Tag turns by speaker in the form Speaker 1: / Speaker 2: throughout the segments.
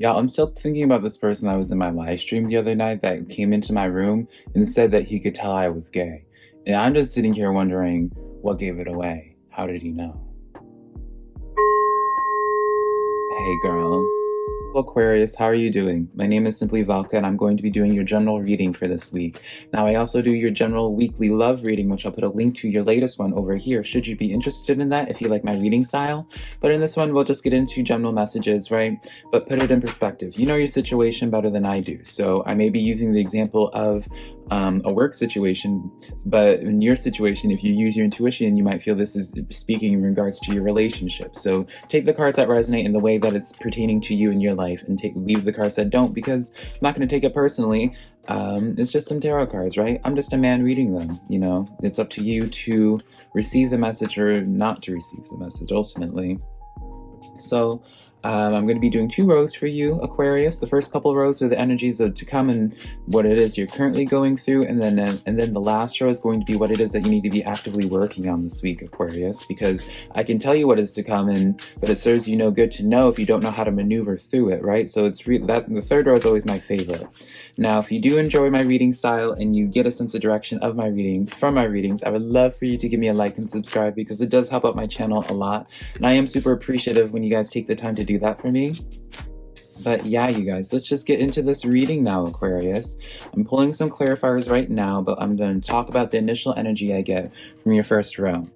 Speaker 1: Yeah, I'm still thinking about this person that was in my live stream the other night that came into my room and said that he could tell I was gay. And I'm just sitting here wondering what gave it away. How did he know? Hey girl. Aquarius, how are you doing? My name is SimplyVelca and I'm going to be doing your general reading for this week. Now, I also do your general weekly love reading, which I'll put a link to your latest one over here, should you be interested in that if you like my reading style. But in this one, we'll just get into general messages, right? But put it in perspective. You know your situation better than I do, so I may be using the example of a work situation, but in your situation, if you use your intuition, you might feel this is speaking in regards to your relationship. So take the cards that resonate in the way that it's pertaining to you in your life, and leave the cards that don't, because I'm not going to take it personally. It's just some tarot cards, right? I'm just a man reading them, you know? It's up to you to receive the message or not to receive the message, ultimately. So I'm going to be doing 2 rows for you, Aquarius. The first couple rows are the energies of to come and what it is you're currently going through, and then the last row is going to be what it is that you need to be actively working on this week, Aquarius. Because I can tell you what is to come, but it serves you no good to know if you don't know how to maneuver through it, right? So it's that the third row is always my favorite. Now, if you do enjoy my reading style and you get a sense of direction of my readings from my readings, I would love for you to give me a like and subscribe, because it does help out my channel a lot, and I am super appreciative when you guys take the time to do that for me. But yeah, you guys, let's just get into this reading now, Aquarius. I'm pulling some clarifiers right now, but I'm going to talk about the initial energy I get from your first row.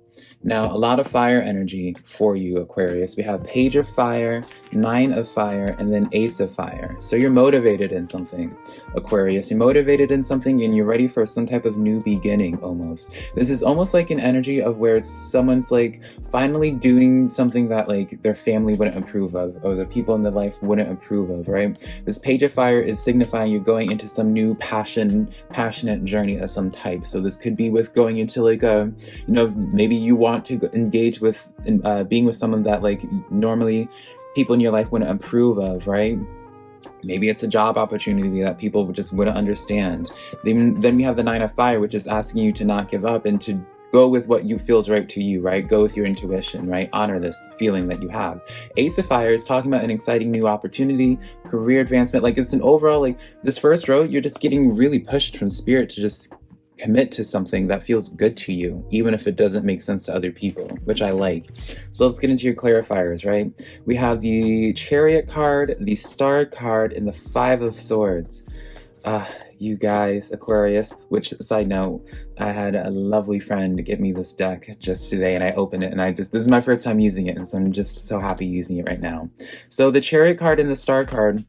Speaker 1: Now, a lot of fire energy for you, Aquarius. We have Page of Fire, 9 of Fire, and then Ace of Fire. So you're motivated in something, Aquarius. You're motivated in something and you're ready for some type of new beginning, almost. This is almost like an energy of where someone's like finally doing something that like their family wouldn't approve of, or the people in their life wouldn't approve of, right? This Page of Fire is signifying you're going into some new passionate journey of some type. So this could be with going into like a, you know, maybe you want to engage with being with someone that like normally people in your life wouldn't approve of, right? Maybe it's a job opportunity that people just wouldn't understand. Then we have the 9 of Fire, which is asking you to not give up and to go with what you feels right to you, right? Go with your intuition, right? Honor this feeling that you have. Ace of Fire is talking about an exciting new opportunity, career advancement. Like it's an overall, like this first row, you're just getting really pushed from spirit to just commit to something that feels good to you, even if it doesn't make sense to other people, which I like. So let's get into your clarifiers, right? We have the Chariot card, the Star card, and the 5 of Swords. You guys, Aquarius, which, side note, I had a lovely friend get me this deck just today, and I opened it, and this is my first time using it, and so I'm just so happy using it right now. So the Chariot card and the Star card,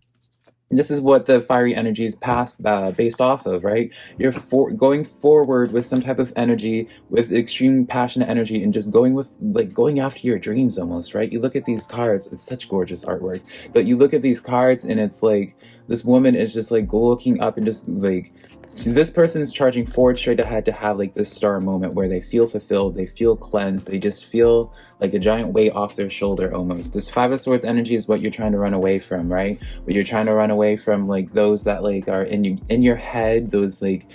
Speaker 1: this is what the fiery energy is based off of, right? You're going forward with some type of energy, with extreme passionate energy, and just going after your dreams almost, right? You look at these cards, it's such gorgeous artwork, but you look at these cards and it's like, this woman is just like looking up and just like, so this person is charging forward straight ahead to have like this star moment where they feel fulfilled, they feel cleansed, they just feel like a giant weight off their shoulder almost. This 5 of Swords energy is what you're trying to run away from, right? But you're trying to run away from like those that like are in your head, those like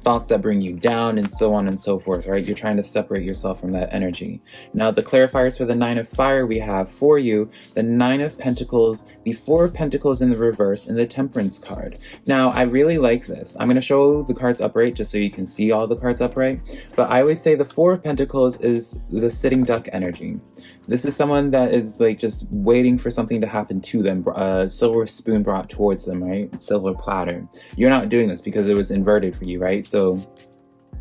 Speaker 1: thoughts that bring you down and so on and so forth, right? You're trying to separate yourself from that energy. Now, the clarifiers for the 9 of Fire we have for you, the 9 of Pentacles, the 4 of Pentacles in the reverse, and the Temperance card. Now, I really like this. I'm going to show the cards upright just so you can see all the cards upright, but I always say the 4 of Pentacles is the sitting duck energy. This is someone that is like just waiting for something to happen to them, a silver spoon brought towards them, right? Silver platter. You're not doing this because it was inverted for you, right? So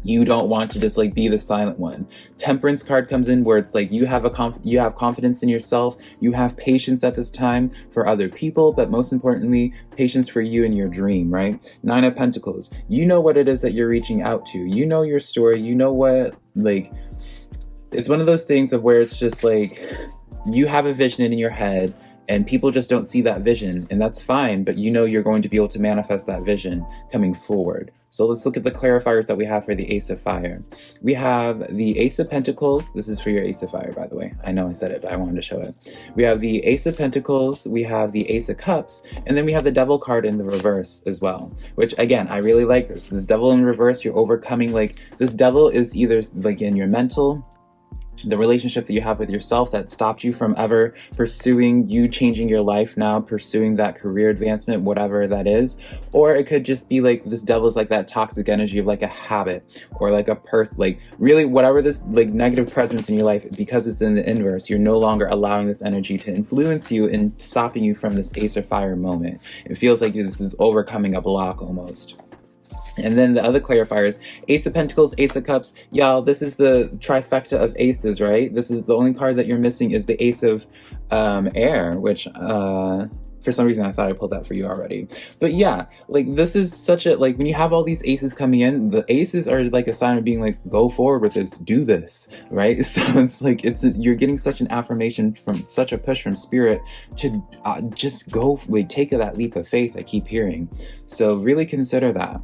Speaker 1: you don't want to just like be the silent one. Temperance card comes in where it's like you have confidence in yourself, you have patience at this time for other people, but most importantly, patience for you and your dream, right? 9 of Pentacles, you know what it is that you're reaching out to. You know your story, you know what, like, it's one of those things of where it's just like you have a vision in your head and people just don't see that vision, and that's fine, but you know you're going to be able to manifest that vision coming forward. So let's look at the clarifiers that we have for the Ace of Fire. We have the Ace of Pentacles. This is for your Ace of Fire, by the way. I know I said it, but I wanted to show it. We have the Ace of Pentacles, we have the Ace of Cups, and then we have the Devil card in the reverse as well, which again, I really like this. This Devil in reverse, you're overcoming, like, this Devil is either like in your mental, the relationship that you have with yourself that stopped you from ever pursuing you changing your life now, pursuing that career advancement, whatever that is. Or it could just be like this devil's like that toxic energy of like a habit or like a person, like really whatever this like negative presence in your life, because it's in the inverse, you're no longer allowing this energy to influence you and stopping you from this ace of fire moment. It feels like this is overcoming a block almost. And then the other clarifier is Ace of Pentacles, Ace of Cups. Y'all, this is the trifecta of aces, right? This is the only card that you're missing is the Ace of Air, which for some reason I thought I pulled that for you already. But yeah, like this is such a, like when you have all these aces coming in, the aces are like a sign of being like, go forward with this, do this, right? So it's like, you're getting such an affirmation from such a push from spirit to just go, like take that leap of faith I keep hearing. So really consider that.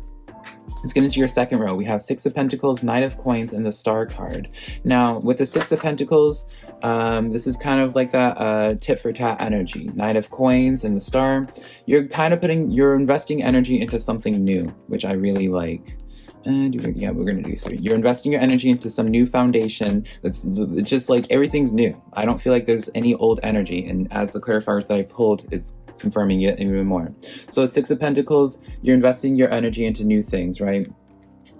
Speaker 1: Let's get into your second row. We have Six of Pentacles, Knight of Coins, and the Star card. Now, with the Six of Pentacles, this is kind of like that tit for tat energy. Knight of Coins and the Star. You're kind of you're investing energy into something new, which I really like. And yeah, we're gonna do three. You're investing your energy into some new foundation. It's just like everything's new. I don't feel like there's any old energy. And as the clarifiers that I pulled, it's confirming it even more. So Six of Pentacles, you're investing your energy into new things, right?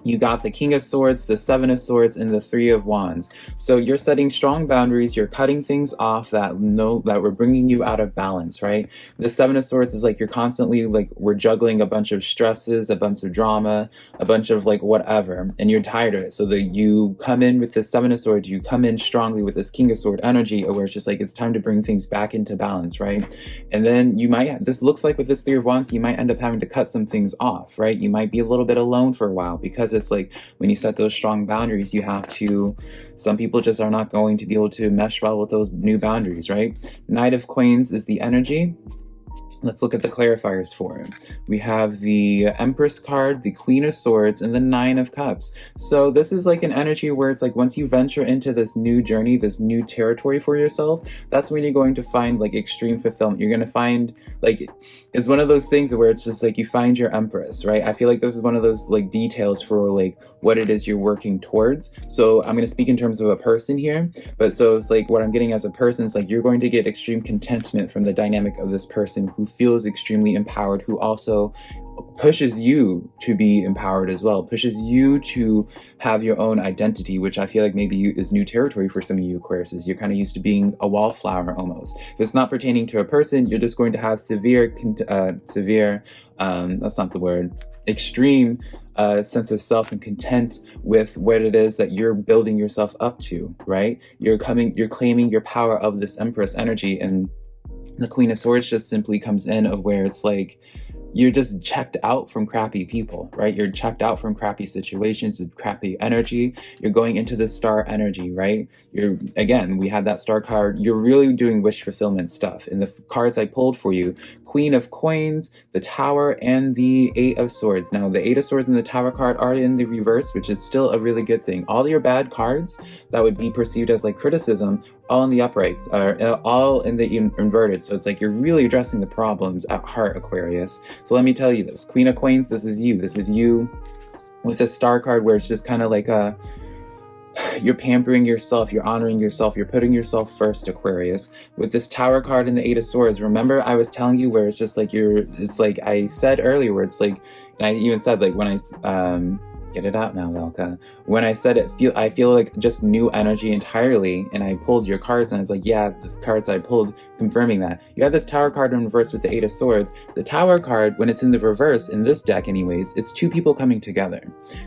Speaker 1: You got the King of Swords, the Seven of Swords, and the Three of Wands. So you're setting strong boundaries. You're cutting things off that were bringing you out of balance, right? The Seven of Swords is like you're constantly like, we're juggling a bunch of stresses, a bunch of drama, a bunch of like whatever, and you're tired of it. So that you come in with the Seven of Swords, you come in strongly with this King of Sword energy, where it's just like it's time to bring things back into balance, right? And then you might, this looks like with this Three of Wands, you might end up having to cut some things off, right? You might be a little bit alone for a while, because it's like when you set those strong boundaries, you have to, some people just are not going to be able to mesh well with those new boundaries, right? Knight of Coins is the energy. Let's look at the clarifiers for it. We have the Empress card, the Queen of Swords, and the Nine of Cups. So this is like an energy where it's like once you venture into this new journey, this new territory for yourself, that's when you're going to find like extreme fulfillment. You're going to find like, it's one of those things where it's just like you find your Empress, right? I feel like this is one of those like details for like what it is you're working towards. So I'm going to speak in terms of a person here, but so it's like what I'm getting as a person is like you're going to get extreme contentment from the dynamic of this person who feels extremely empowered, who also pushes you to be empowered as well, pushes you to have your own identity, which I feel like maybe is new territory for some of you Aquariuses. You're kind of used to being a wallflower almost. If it's not pertaining to a person, you're just going to have that's not the word, extreme sense of self and content with what it is that you're building yourself up to, right? You're claiming your power of this Empress energy, and the Queen of Swords just simply comes in of where it's like you're just checked out from crappy people, right? You're checked out from crappy situations and crappy energy. You're going into the Star energy, right? Again, we had that Star card. You're really doing wish fulfillment stuff. In the cards I pulled for you, Queen of Coins, the Tower, and the Eight of Swords. Now, the Eight of Swords and the Tower card are in the reverse, which is still a really good thing. All your bad cards that would be perceived as like criticism, all in the uprights, all in the inverted. So it's like you're really addressing the problems at heart, Aquarius. So let me tell you this. Queen of Coins, this is you. This is you with a Star card where it's just kind of like you're pampering yourself, you're honoring yourself, you're putting yourself first, Aquarius. With this Tower card and the Eight of Swords, remember I was telling you where it's just like it's like I said earlier where it's like, and I even said like when I, get it out now, Velka. When I said I feel like just new energy entirely, and I pulled your cards and I was like, yeah, the cards I pulled confirming that. You have this Tower card in reverse with the Eight of Swords. The Tower card, when it's in the reverse, in this deck anyways, it's two people coming together.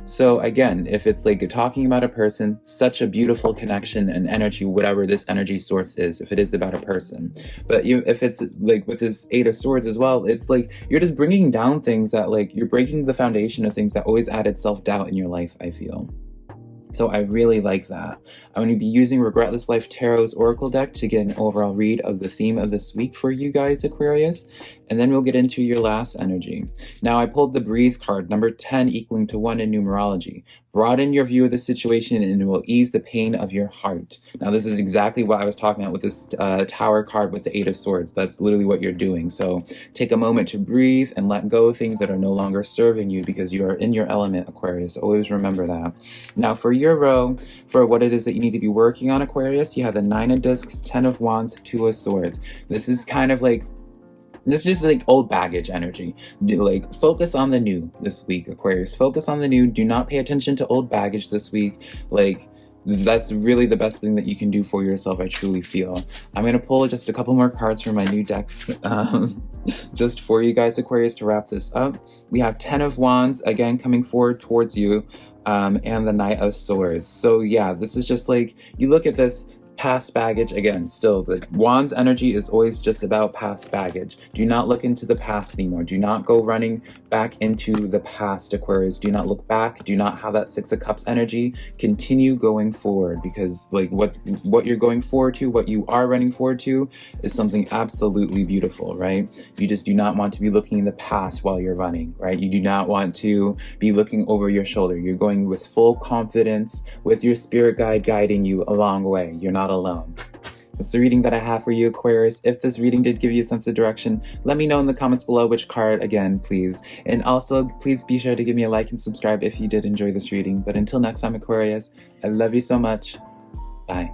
Speaker 1: So again, if it's like talking about a person, such a beautiful connection and energy, whatever this energy source is, if it is about a person. But if it's like with this Eight of Swords as well, it's like you're just bringing down things that like you're breaking the foundation of things that always added self-doubt in your life, I feel. So I really like that. I'm going to be using Regretless Life Tarot's Oracle deck to get an overall read of the theme of this week for you guys, Aquarius. and then we'll get into your last energy. Now, I pulled the Breathe card, number 10 equaling to 1 in numerology. Broaden your view of the situation and it will ease the pain of your heart. Now, this is exactly what I was talking about with this Tower card with the 8 of Swords. That's literally what you're doing. So take a moment to breathe and let go of things that are no longer serving you because you are in your element, Aquarius. Always remember that. Now, for your row, for what it is that you need to be working on, Aquarius, you have the 9 of Discs, 10 of Wands, 2 of Swords. This is kind of like, this is just like old baggage energy. Like, focus on the new this week, Aquarius. Focus on the new. Do not pay attention to old baggage this week. Like, that's really the best thing that you can do for yourself, I truly feel. I'm going to pull just a couple more cards from my new deck just for you guys, Aquarius, to wrap this up. We have 10 of Wands, again, coming forward towards you, and the Knight of Swords. So yeah, this is just like, you look at this, past baggage. Again, still, the Wands energy is always just about past baggage. Do not look into the past anymore. Do not go running back into the past, Aquarius. Do not look back. Do not have that 6 of Cups energy. Continue going forward, because like what you're going forward to, what you are running forward to, is something absolutely beautiful, right? You just do not want to be looking in the past while you're running, right? You do not want to be looking over your shoulder. You're going with full confidence, with your spirit guide guiding you along the way. You're not alone. That's the reading that I have for you, Aquarius. If this reading did give you a sense of direction, let me know in the comments below which card, again, please. And also, please be sure to give me a like and subscribe if you did enjoy this reading. But until next time, Aquarius, I love you so much. Bye.